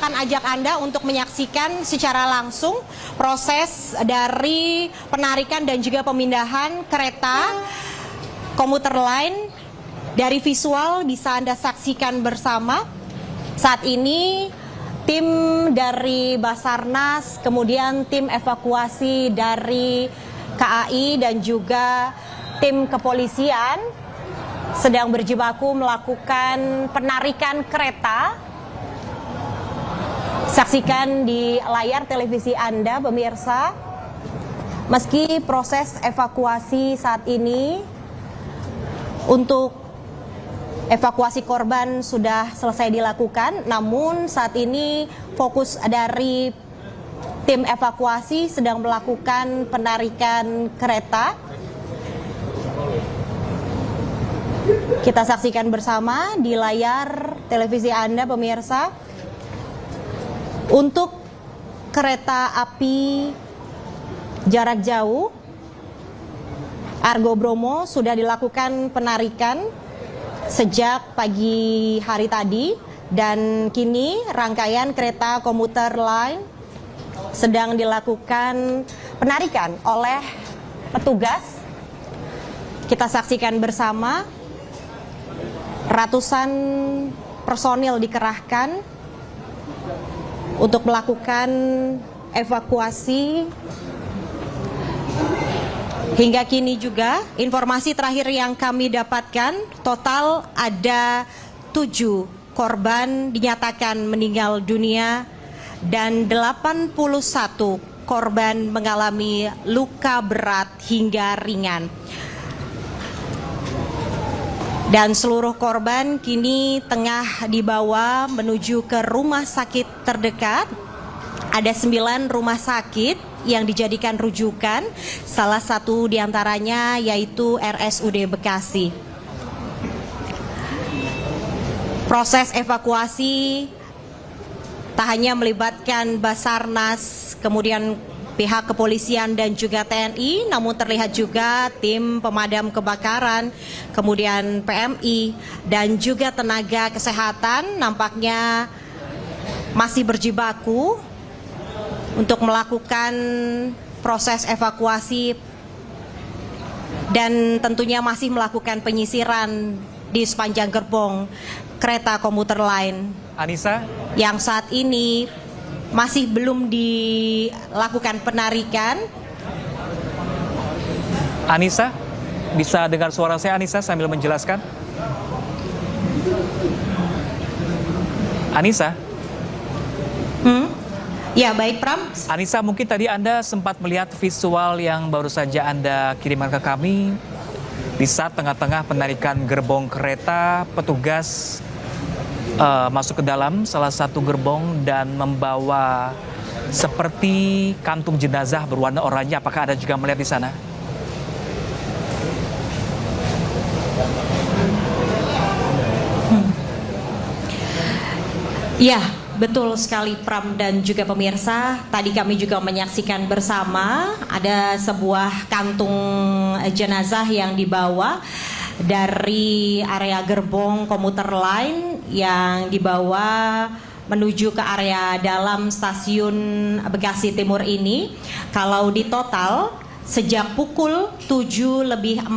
akan ajak Anda untuk menyaksikan secara langsung proses dari penarikan dan juga pemindahan kereta komuter lain. Dari visual bisa Anda saksikan bersama. Saat ini tim dari Basarnas, kemudian tim evakuasi dari KAI dan juga tim kepolisian sedang berjibaku melakukan penarikan kereta. Saksikan di layar televisi Anda, pemirsa. Meski proses evakuasi saat ini untuk evakuasi korban sudah selesai dilakukan, namun saat ini fokus dari tim evakuasi sedang melakukan penarikan kereta. Kita saksikan bersama di layar televisi Anda, pemirsa. Untuk kereta api jarak jauh Argo Bromo sudah dilakukan penarikan sejak pagi hari tadi, dan kini rangkaian kereta komuter lain sedang dilakukan penarikan oleh petugas. Kita saksikan bersama. Ratusan personil dikerahkan untuk melakukan evakuasi. Hingga kini juga informasi terakhir yang kami dapatkan, total ada 7 korban dinyatakan meninggal dunia dan 81 korban mengalami luka berat hingga ringan. Dan seluruh korban kini tengah dibawa menuju ke rumah sakit terdekat. Ada 9 rumah sakit yang dijadikan rujukan, salah satu diantaranya yaitu RSUD Bekasi. Proses evakuasi tak hanya melibatkan Basarnas, kemudian pihak kepolisian dan juga TNI, namun terlihat juga tim pemadam kebakaran, kemudian PMI dan juga tenaga kesehatan nampaknya masih berjibaku untuk melakukan proses evakuasi dan tentunya masih melakukan penyisiran di sepanjang gerbong kereta komuter lain. Anissa, yang saat ini masih belum dilakukan penarikan. Anissa, bisa dengar suara saya Anissa sambil menjelaskan? Anissa? Ya, baik Pram. Anissa, mungkin tadi Anda sempat melihat visual yang baru saja Anda kirimkan ke kami. Di saat tengah-tengah penarikan gerbong kereta, petugas masuk ke dalam salah satu gerbong dan membawa seperti kantung jenazah berwarna oranye. Apakah Anda juga melihat di sana? Ya, betul sekali Pram dan juga pemirsa. Tadi kami juga menyaksikan bersama ada sebuah kantung jenazah yang dibawa dari area gerbong komuter lain yang dibawa menuju ke area dalam stasiun Bekasi Timur ini. Kalau di total sejak pukul 7:45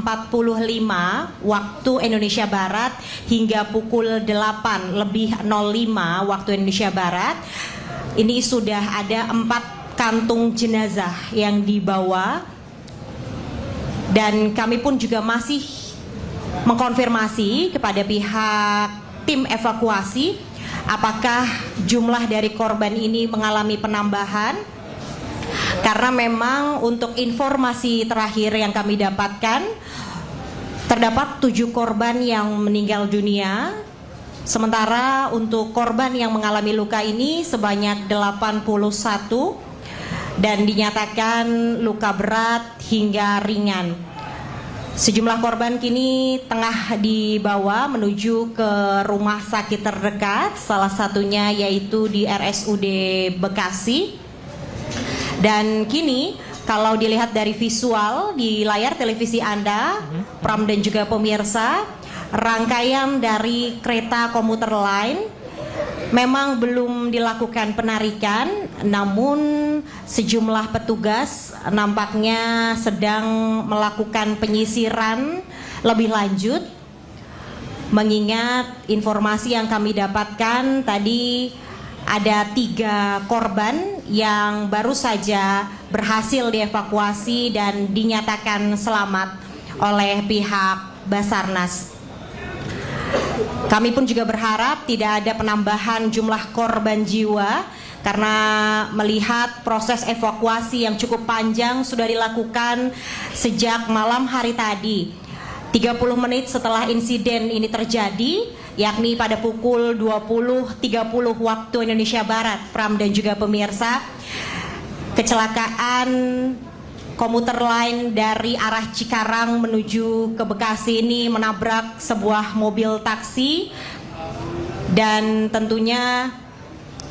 waktu Indonesia Barat hingga pukul 8:05 waktu Indonesia Barat, ini sudah ada 4 kantung jenazah yang dibawa, dan kami pun juga masih mengkonfirmasi kepada pihak tim evakuasi apakah jumlah dari korban ini mengalami penambahan, karena memang untuk informasi terakhir yang kami dapatkan terdapat 7 korban yang meninggal dunia, sementara untuk korban yang mengalami luka ini sebanyak 81 dan dinyatakan luka berat hingga ringan. Sejumlah korban kini tengah dibawa menuju ke rumah sakit terdekat, salah satunya yaitu di RSUD Bekasi. Dan kini kalau dilihat dari visual di layar televisi Anda, Pram dan juga pemirsa, rangkaian dari kereta komuter lain memang belum dilakukan penarikan, namun sejumlah petugas nampaknya sedang melakukan penyisiran lebih lanjut. Mengingat informasi yang kami dapatkan tadi ada 3 korban yang baru saja berhasil dievakuasi dan dinyatakan selamat oleh pihak Basarnas. Kami pun juga berharap tidak ada penambahan jumlah korban jiwa karena melihat proses evakuasi yang cukup panjang sudah dilakukan sejak malam hari tadi. 30 menit setelah insiden ini terjadi, yakni pada pukul 20.30 waktu Indonesia Barat, Pram dan juga pemirsa, kecelakaan komuter lain dari arah Cikarang menuju ke Bekasi ini menabrak sebuah mobil taksi, dan tentunya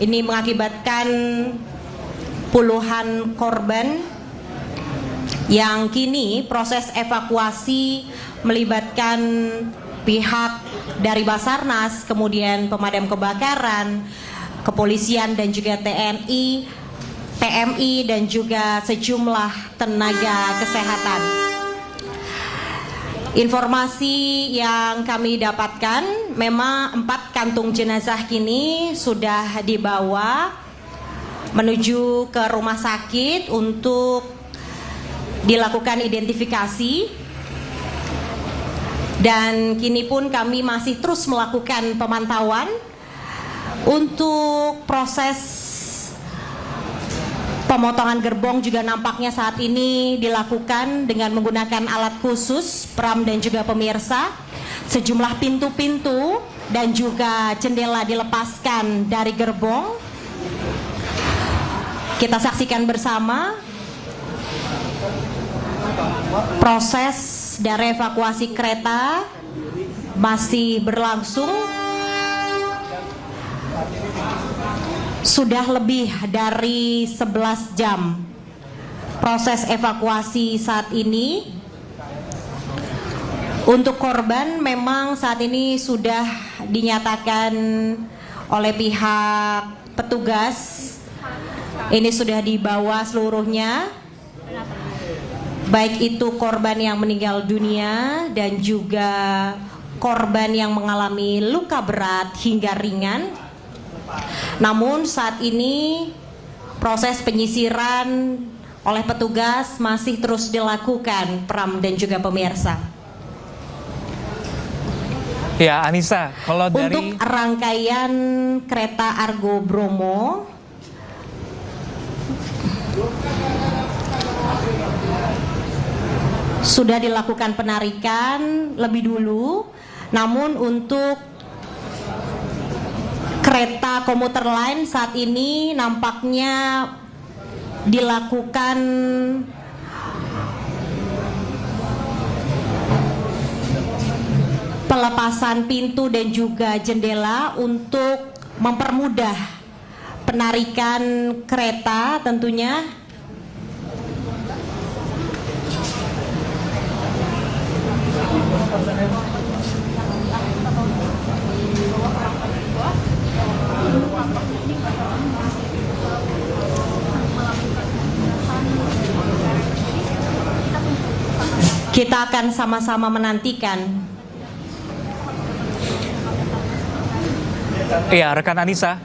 ini mengakibatkan puluhan korban yang kini proses evakuasi melibatkan pihak dari Basarnas, kemudian pemadam kebakaran, kepolisian dan juga TNI, PMI dan juga sejumlah tenaga kesehatan. Informasi yang kami dapatkan, memang 4 kantung jenazah kini sudah dibawa menuju ke rumah sakit untuk dilakukan identifikasi. Dan kini pun kami masih terus melakukan pemantauan untuk proses pemotongan gerbong. Juga nampaknya saat ini dilakukan dengan menggunakan alat khusus, Pram dan juga pemirsa. Sejumlah pintu-pintu dan juga jendela dilepaskan dari gerbong. Kita saksikan bersama proses dari evakuasi kereta masih berlangsung. Sudah lebih dari 11 jam proses evakuasi saat ini. Untuk korban memang saat ini sudah dinyatakan oleh pihak petugas, ini sudah dibawa seluruhnya, baik itu korban yang meninggal dunia dan juga korban yang mengalami luka berat hingga ringan. Namun saat ini proses penyisiran oleh petugas masih terus dilakukan, Pram dan juga pemirsa. Ya, Anissa, kalau dari untuk rangkaian kereta Argo Bromo sudah dilakukan penarikan lebih dulu, namun untuk kereta komuter lain saat ini nampaknya dilakukan pelepasan pintu dan juga jendela untuk mempermudah penarikan kereta tentunya. Kita akan sama-sama menantikan. Iya, rekan Anissa,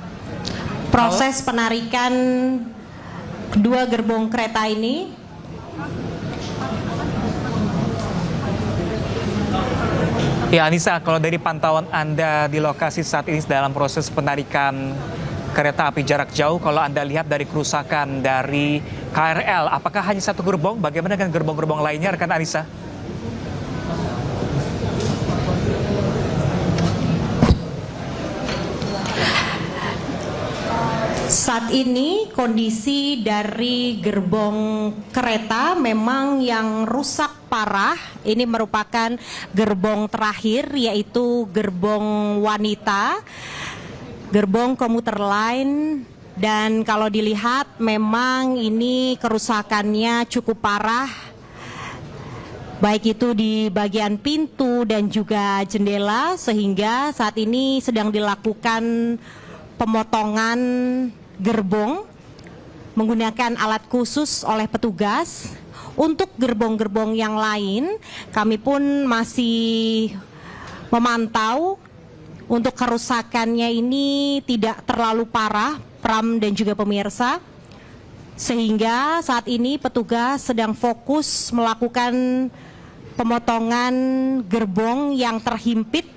proses penarikan kedua gerbong kereta ini. Ya, Anissa, kalau dari pantauan Anda di lokasi saat ini dalam proses penarikan kereta api jarak jauh, kalau Anda lihat dari kerusakan dari KRL, apakah hanya satu gerbong? Bagaimana dengan gerbong-gerbong lainnya, rekan Anissa? Saat ini kondisi dari gerbong kereta memang yang rusak parah. Ini merupakan gerbong terakhir, yaitu gerbong wanita, gerbong komuter lain. Dan kalau dilihat memang ini kerusakannya cukup parah, baik itu di bagian pintu dan juga jendela, sehingga saat ini sedang dilakukan pemotongan gerbong menggunakan alat khusus oleh petugas. Untuk gerbong-gerbong yang lain, kami pun masih memantau untuk kerusakannya ini tidak terlalu parah, Pram dan juga pemirsa. Sehingga saat ini petugas sedang fokus melakukan pemotongan gerbong yang terhimpit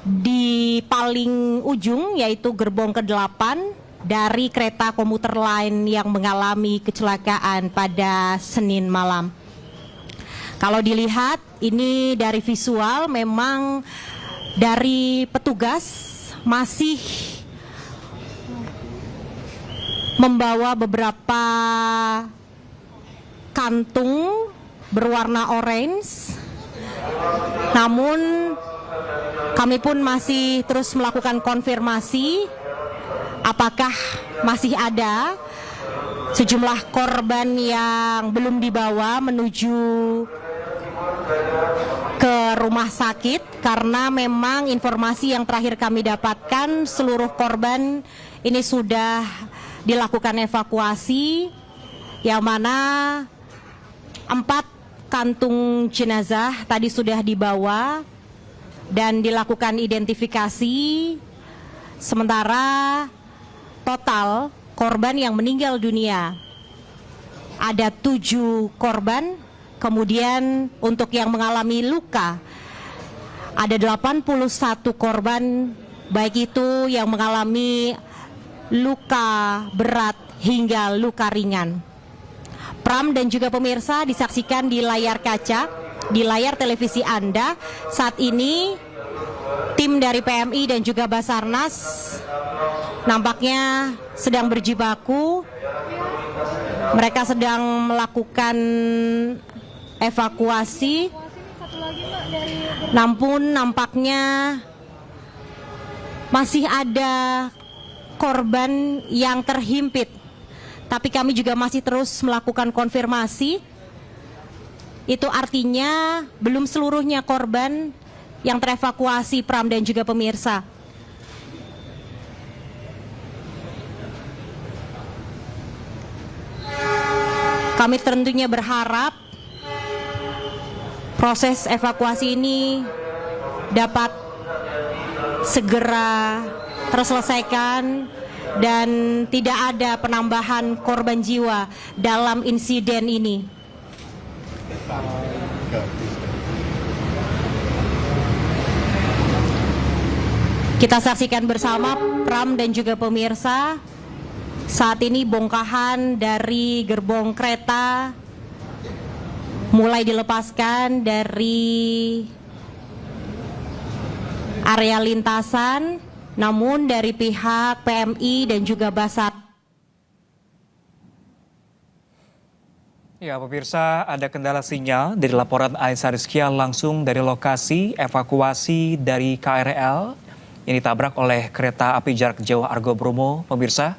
di paling ujung, yaitu gerbong ke-8 dari kereta komuter lain yang mengalami kecelakaan pada Senin malam. Kalau dilihat ini dari visual, memang dari petugas masih membawa beberapa kantung berwarna orange. Namun kami pun masih terus melakukan konfirmasi apakah masih ada sejumlah korban yang belum dibawa menuju ke rumah sakit, karena memang informasi yang terakhir kami dapatkan seluruh korban ini sudah dilakukan evakuasi, yang mana 4 kantung jenazah tadi sudah dibawa dan dilakukan identifikasi. Sementara total korban yang meninggal dunia ada 7 korban, kemudian untuk yang mengalami luka ada 81 korban, baik itu yang mengalami luka berat hingga luka ringan. Pram dan juga pemirsa, disaksikan di layar kaca, di layar televisi Anda, saat ini tim dari PMI dan juga Basarnas nampaknya sedang berjibaku. Mereka sedang melakukan evakuasi. Namun nampaknya masih ada korban yang terhimpit. Tapi kami juga masih terus melakukan konfirmasi. Itu artinya belum seluruhnya korban yang terevakuasi, Pram dan juga pemirsa. Kami tentunya berharap proses evakuasi ini dapat segera terselesaikan dan tidak ada penambahan korban jiwa dalam insiden ini. Kita saksikan bersama, Pram dan juga pemirsa, saat ini bongkahan dari gerbong kereta mulai dilepaskan dari area lintasan, namun dari pihak PMI dan juga Basar. Ya, pemirsa, ada kendala sinyal dari laporan Aisyah Rizkia langsung dari lokasi evakuasi dari KRL yang ditabrak oleh kereta api jarak jauh Argo Bromo, pemirsa.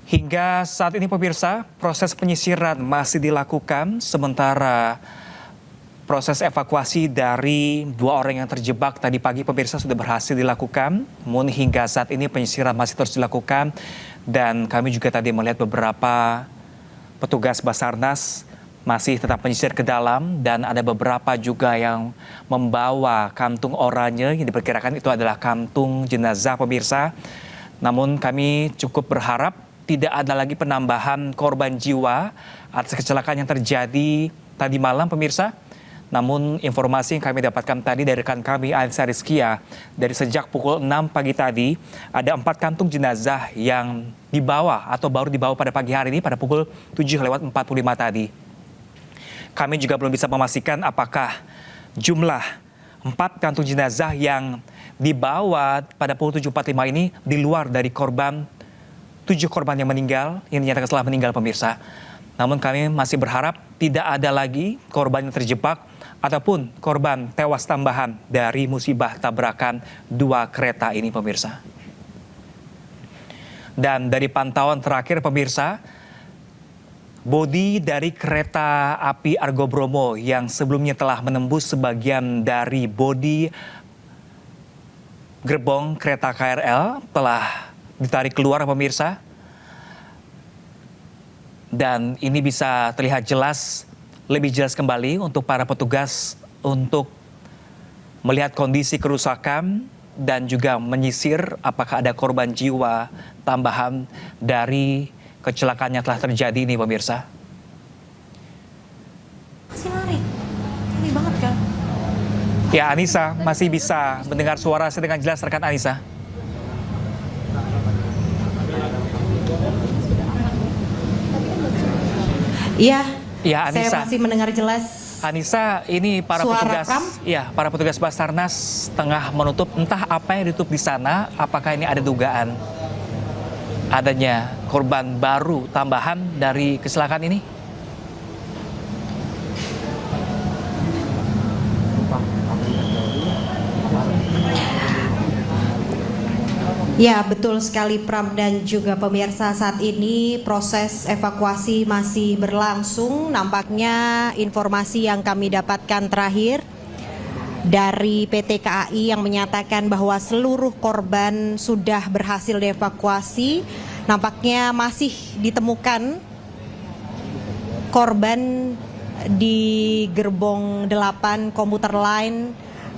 Hingga saat ini pemirsa, proses penyisiran masih dilakukan, sementara proses evakuasi dari 2 orang yang terjebak tadi pagi pemirsa sudah berhasil dilakukan. Namun hingga saat ini penyisiran masih terus dilakukan, dan kami juga tadi melihat beberapa petugas Basarnas masih tetap menyisir ke dalam, dan ada beberapa juga yang membawa kantung oranye yang diperkirakan itu adalah kantung jenazah pemirsa. Namun kami cukup berharap tidak ada lagi penambahan korban jiwa atas kecelakaan yang terjadi tadi malam pemirsa. Namun informasi yang kami dapatkan tadi dari rekan kami Aisyah Rizkia, dari sejak pukul 6 pagi tadi ada 4 kantung jenazah yang dibawa atau baru dibawa pada pagi hari ini pada pukul 7:45 tadi. Kami juga belum bisa memastikan apakah jumlah 4 kantung jenazah yang dibawa pada pukul 7:45 ini di luar dari korban 7 korban yang meninggal, yang dinyatakan telah meninggal pemirsa. Namun kami masih berharap tidak ada lagi korban yang terjebak ataupun korban tewas tambahan dari musibah tabrakan 2 kereta ini pemirsa. Dan dari pantauan terakhir pemirsa, bodi dari kereta api Argo Bromo yang sebelumnya telah menembus sebagian dari bodi gerbong kereta KRL telah ditarik keluar pemirsa. Dan ini bisa terlihat jelas, lebih jelas kembali untuk para petugas untuk melihat kondisi kerusakan dan juga menyisir apakah ada korban jiwa tambahan dari kecelakaan yang telah terjadi ini pemirsa. Masih lari banget kan? Ya Anissa, masih bisa mendengar suara saya dengan jelas rekan Anissa? Iya, Ya Anissa. saya masih mendengar jelas. Anissa, ini para Suara petugas, Pram? ya para petugas Basarnas tengah menutup entah apa yang ditutup di sana. Apakah ini ada dugaan adanya korban baru tambahan dari kecelakaan ini? Ya, betul sekali Pram dan juga pemirsa, saat ini proses evakuasi masih berlangsung. Nampaknya informasi yang kami dapatkan terakhir dari PT KAI yang menyatakan bahwa seluruh korban sudah berhasil dievakuasi. Nampaknya masih ditemukan korban di gerbong 8 komuter lain.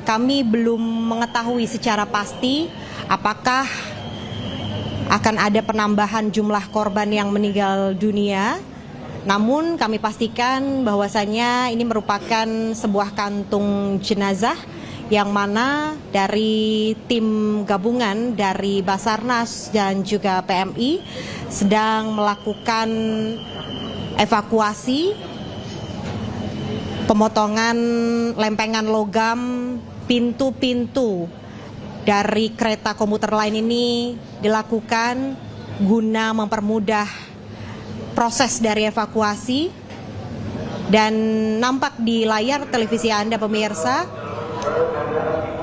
Kami belum mengetahui secara pasti apakah akan ada penambahan jumlah korban yang meninggal dunia. Namun kami pastikan bahwasanya ini merupakan sebuah kantung jenazah yang mana dari tim gabungan dari Basarnas dan juga PMI sedang melakukan evakuasi pemotongan lempengan logam pintu-pintu dari kereta komuter lain ini dilakukan guna mempermudah proses dari evakuasi. Dan nampak di layar televisi Anda pemirsa,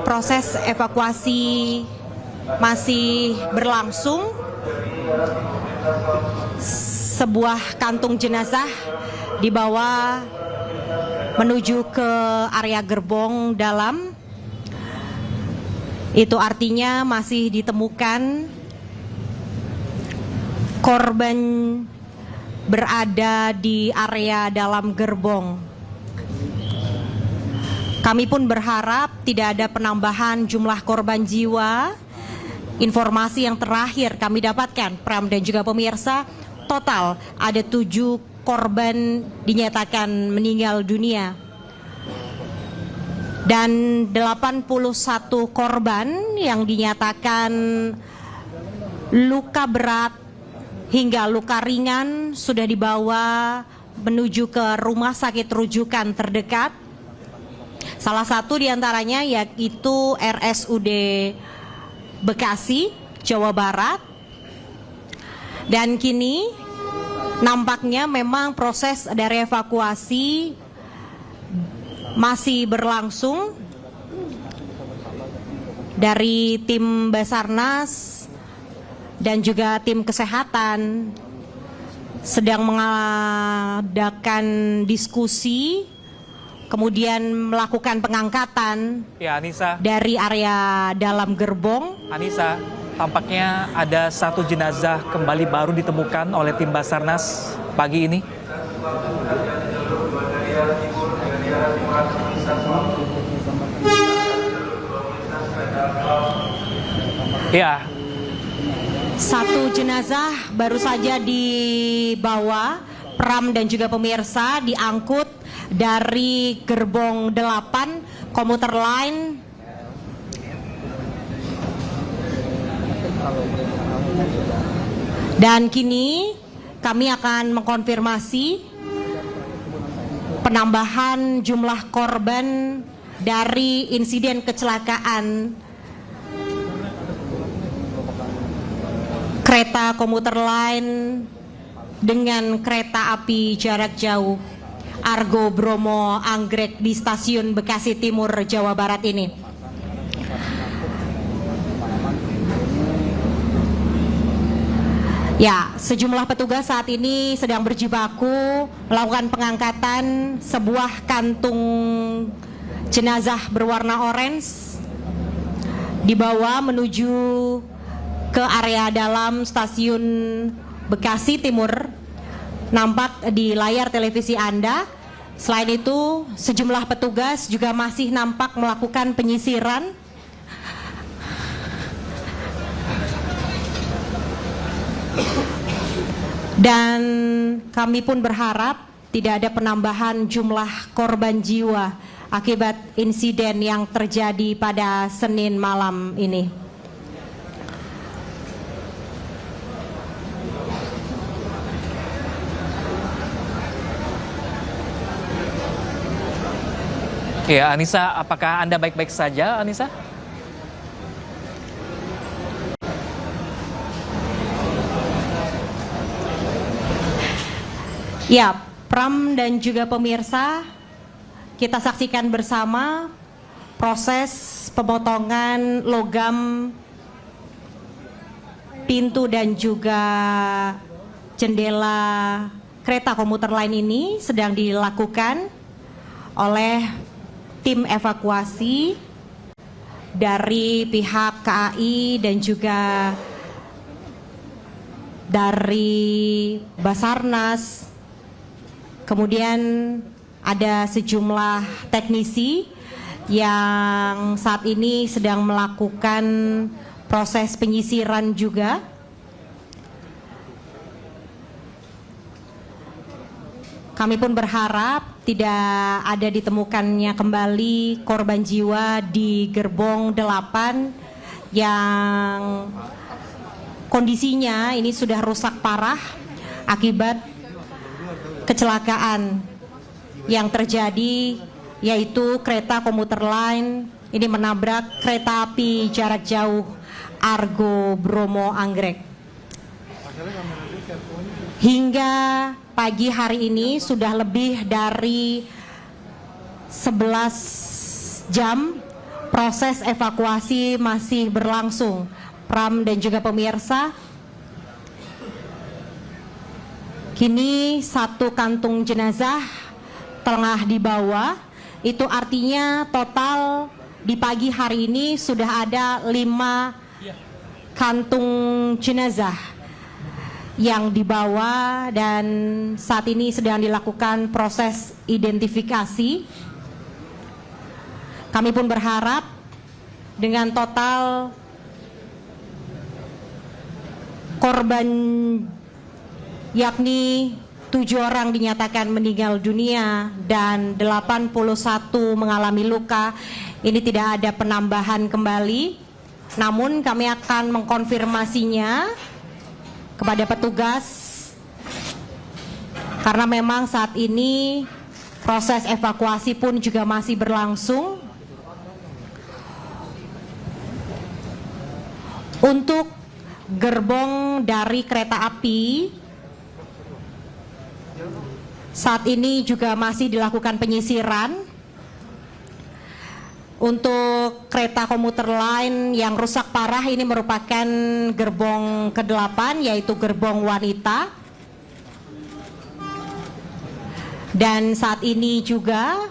proses evakuasi masih berlangsung. Sebuah kantung jenazah dibawa menuju ke area gerbong dalam. Itu artinya masih ditemukan korban berada di area dalam gerbong. Kami pun berharap tidak ada penambahan jumlah korban jiwa. Informasi yang terakhir kami dapatkan, Pram dan juga pemirsa, total ada 7 korban dinyatakan meninggal dunia. Dan 81 korban yang dinyatakan luka berat hingga luka ringan sudah dibawa menuju ke rumah sakit rujukan terdekat. Salah satu diantaranya yaitu RSUD Bekasi, Jawa Barat. Dan kini nampaknya memang proses dari evakuasi masih berlangsung. Dari tim Basarnas dan juga tim kesehatan sedang mengadakan diskusi, kemudian melakukan pengangkatan Ya Anissa. dari area dalam gerbong. Anissa, tampaknya ada 1 jenazah kembali baru ditemukan oleh tim Basarnas pagi ini. Ya, 1 jenazah baru saja dibawa, Pram dan juga pemirsa, diangkut dari gerbong 8 komuter lain. Dan kini kami akan mengkonfirmasi penambahan jumlah korban dari insiden kecelakaan kereta komuter lain dengan kereta api jarak jauh Argo Bromo Anggrek di stasiun Bekasi Timur, Jawa Barat ini. Ya, sejumlah petugas saat ini sedang berjibaku melakukan pengangkatan sebuah kantung jenazah berwarna orange dibawa menuju ke area dalam stasiun Bekasi Timur, nampak di layar televisi Anda. Selain itu, sejumlah petugas juga masih nampak melakukan penyisiran. Dan kami pun berharap tidak ada penambahan jumlah korban jiwa akibat insiden yang terjadi pada Senin malam ini. Ya, Anissa, apakah Anda baik-baik saja, Anissa? Ya, Pram dan juga pemirsa, kita saksikan bersama proses pemotongan logam pintu dan juga jendela kereta komuter lain ini sedang dilakukan oleh tim evakuasi dari pihak KAI dan juga dari Basarnas. Kemudian ada sejumlah teknisi yang saat ini sedang melakukan proses penyisiran juga. Kami pun berharap tidak ada ditemukannya kembali korban jiwa di gerbong 8 yang kondisinya ini sudah rusak parah akibat kecelakaan yang terjadi, yaitu kereta komuter lain ini menabrak kereta api jarak jauh Argo Bromo Anggrek. Hingga pagi hari ini sudah lebih dari 11 jam proses evakuasi masih berlangsung. Pram dan juga pemirsa, kini satu kantung jenazah tengah dibawa. Itu artinya total di pagi hari ini sudah ada 5 kantung jenazah yang dibawa dan saat ini sedang dilakukan proses identifikasi. Kami pun berharap dengan total korban yakni 7 orang dinyatakan meninggal dunia dan 81 mengalami luka. Ini tidak ada penambahan kembali, namun kami akan mengkonfirmasinya kepada petugas karena memang saat ini proses evakuasi pun juga masih berlangsung. Untuk gerbong dari kereta api saat ini juga masih dilakukan penyisiran. Untuk kereta komuter lain yang rusak parah ini merupakan gerbong ke-8, yaitu gerbong wanita. Dan saat ini juga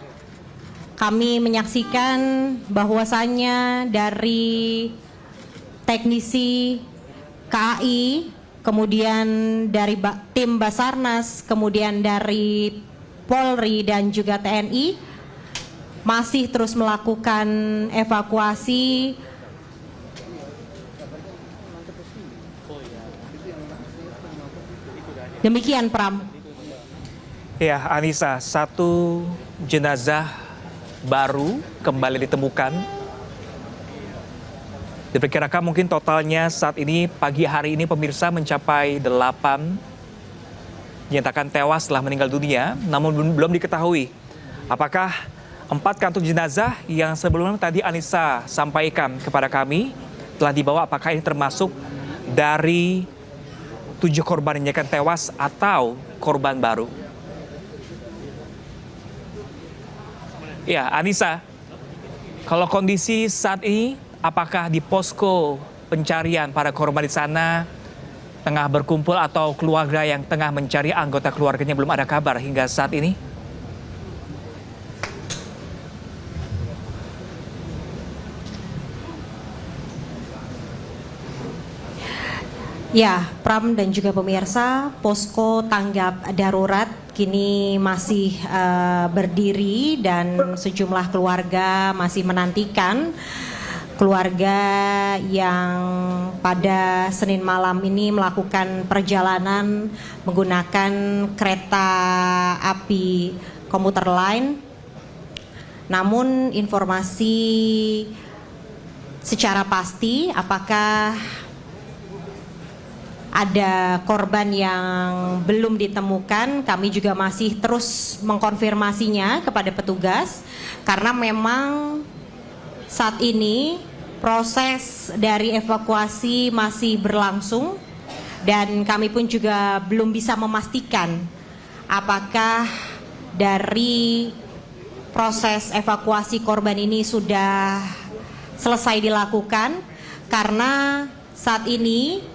kami menyaksikan bahwasannya dari teknisi KAI, kemudian dari tim Basarnas, kemudian dari Polri dan juga TNI masih terus melakukan evakuasi. Demikian, Pram. Ya, Anissa, satu jenazah baru kembali ditemukan. Diperkirakan mungkin totalnya saat ini pagi hari ini pemirsa mencapai 8 dinyatakan tewas setelah meninggal dunia, namun belum diketahui apakah 4 kantung jenazah yang sebelumnya tadi Anissa sampaikan kepada kami telah dibawa, apakah ini termasuk dari 7 korban yang dinyatakan tewas atau korban baru. Ya, Anissa, kalau kondisi saat ini, apakah di posko pencarian para korban di sana tengah berkumpul atau keluarga yang tengah mencari anggota keluarganya belum ada kabar hingga saat ini? Ya, Pram dan juga pemirsa, posko tanggap darurat kini masih berdiri dan sejumlah keluarga masih menantikan keluarga yang pada Senin malam ini melakukan perjalanan menggunakan kereta api komuter lain. Namun informasi secara pasti apakah ada korban yang belum ditemukan, kami juga masih terus mengkonfirmasinya kepada petugas karena memang saat ini proses dari evakuasi masih berlangsung dan kami pun juga belum bisa memastikan apakah dari proses evakuasi korban ini sudah selesai dilakukan karena saat ini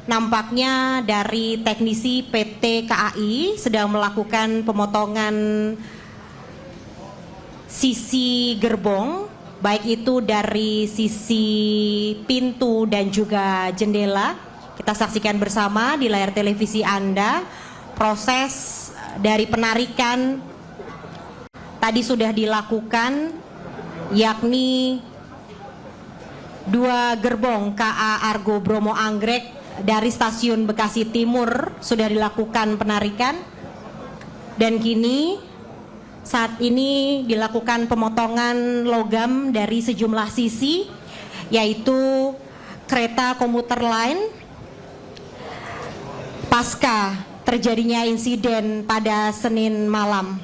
nampaknya dari teknisi PT KAI sedang melakukan pemotongan sisi gerbong, baik itu dari sisi pintu dan juga jendela. Kita saksikan bersama di layar televisi Anda proses dari penarikan tadi sudah dilakukan, yakni 2 gerbong KA Argo Bromo Anggrek dari stasiun Bekasi Timur sudah dilakukan penarikan dan kini saat ini dilakukan pemotongan logam dari sejumlah sisi, yaitu kereta komuter lain pasca terjadinya insiden pada Senin malam.